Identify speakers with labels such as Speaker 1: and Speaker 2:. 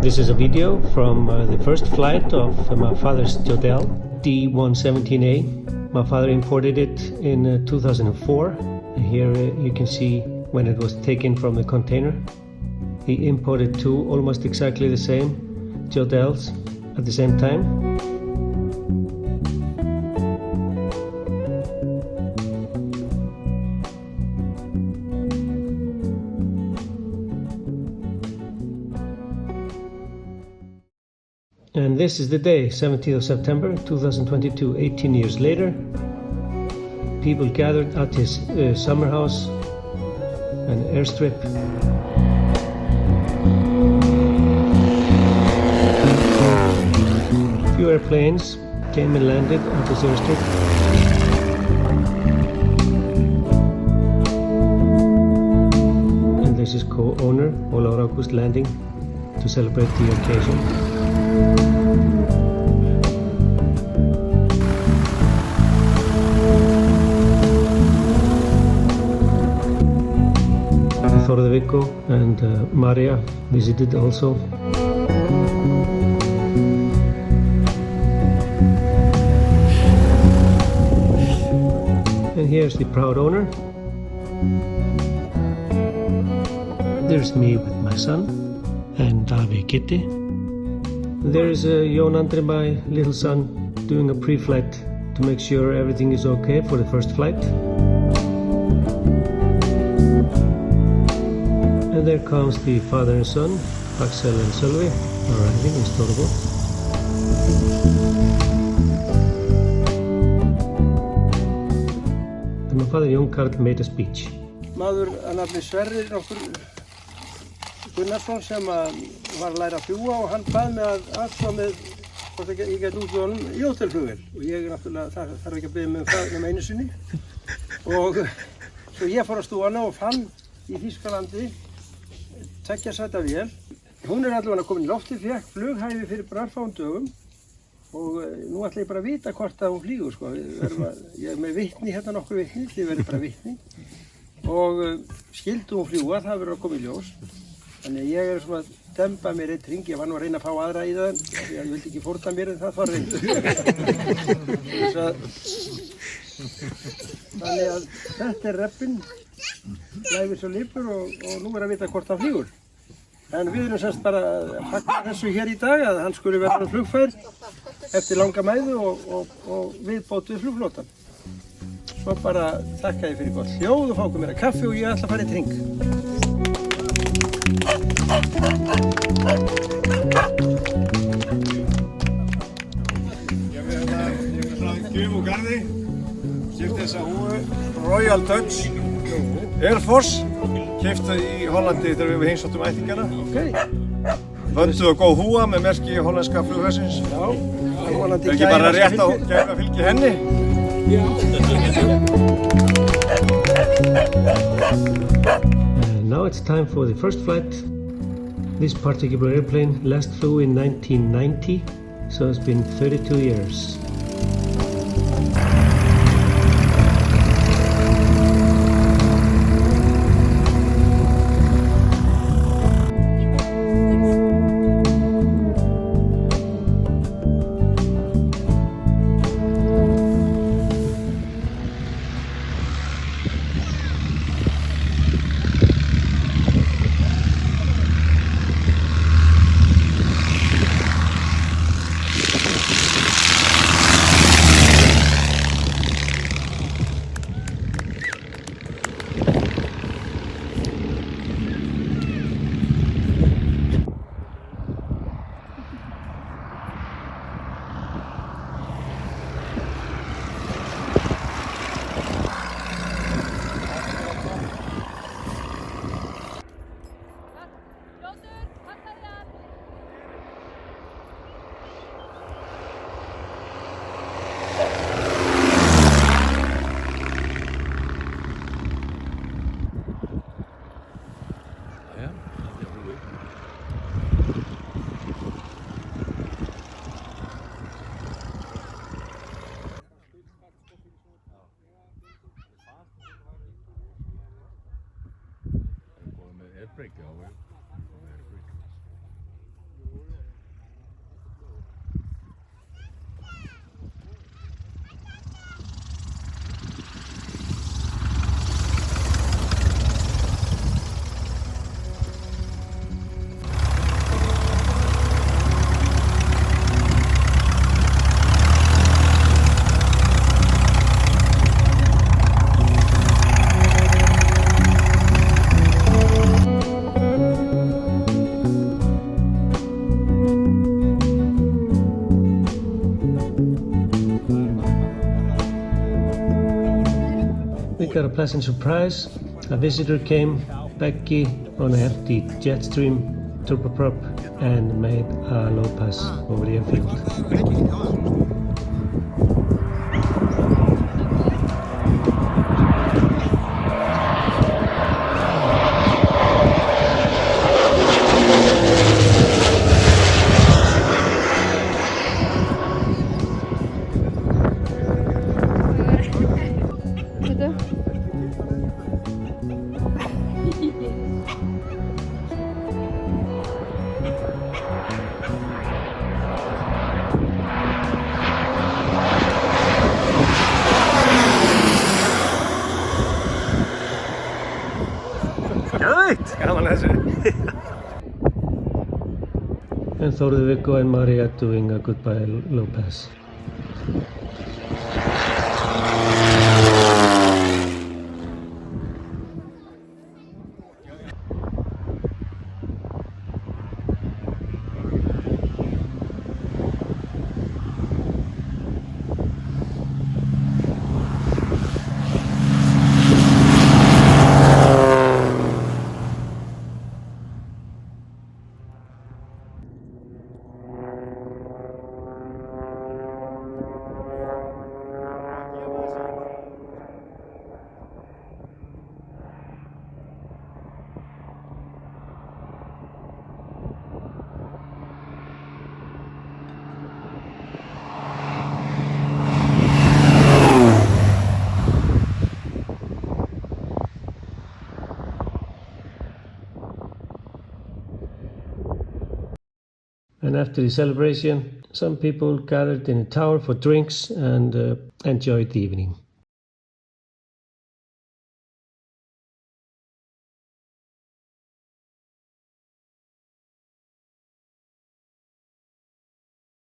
Speaker 1: This is a video from the first flight of my father's Jodel D117A. My father imported it in 2004. Here you can see when it was taken from the container. He imported two almost exactly the same Jodels at the same time. And this is the day, 17th of September 2022, 18 years later. People gathered at his summer house, an airstrip. A few airplanes came and landed at this airstrip. And this is co-owner Ólafur Ágúst landing to celebrate the occasion. Þórður Viggo and Maria visited also. And here's the proud owner. There's me with my son and Davi Kitty. There's Jón Andri, my little son, doing a pre-flight to make sure everything is okay for the first flight. And there comes the father and son, Axel and Sölvi, arriving in Stóruborg. And my father Jón Karl made a speech.
Speaker 2: Maður að nafni Sverrir nokkur Gunnarsson sem var að læra að fljúga og hann bað mig að aðstoða með hvort ég gæti útbúið honum jótelflugvél og ég náttúrulega þarf ekki að biðja mig það nema einu sinni og svo ég fór að stúana og fann í Þýskalandi tveggja sæta vél. Hún allavega komin í loftið, fékk flughæfi fyrir bara örfáum dögum og nú ætla ég bara að vita hvort að hún flýgur sko. Ég er með vitni hérna nokkur vitni, þið verður bara vitni og skildi hún fljúga, það verður að koma í ljós. Þannig að ég er svona að demba mér eitt hring, ég var nú að reyna að fá aðra í það en ég vildi ekki fórna mér en það var reynd. Þannig að þetta er reppinn, læfir svo lipur og nú er að vita hvort það flýgur. En við erum semst bara að fagna þessu hér í dag að hann skuli verða flugfær eftir langa mæðu og viðbót við flugflotan. Svo bara þakka ég fyrir gott hljóð og fá okkur meira kaffi og ég ætla að fara eitt hring.
Speaker 3: Ég er svona gjöf úr garði, keypti þessa húfu Royal Dutch Air Force, keypti í Hollandi þegar við heimsóttum ættingana. Vönduð og góð húfa með merki hollenska flughersins. Ekki bara rétt að gæfa fylgi henni.
Speaker 1: Now it's time for the first flight. This particular airplane last flew in 1990, so it's been 32 years.
Speaker 3: Airbreak, já.
Speaker 1: got a pleasant surprise. A visitor came, Becky, on an empty Jetstream turboprop and made a low pass over the infield.
Speaker 3: Gaman að þessu.
Speaker 1: And Þórður Viggo and Maria doing a goodbye low pass. And after the celebration, some people gathered in the tower for drinks and enjoyed the evening.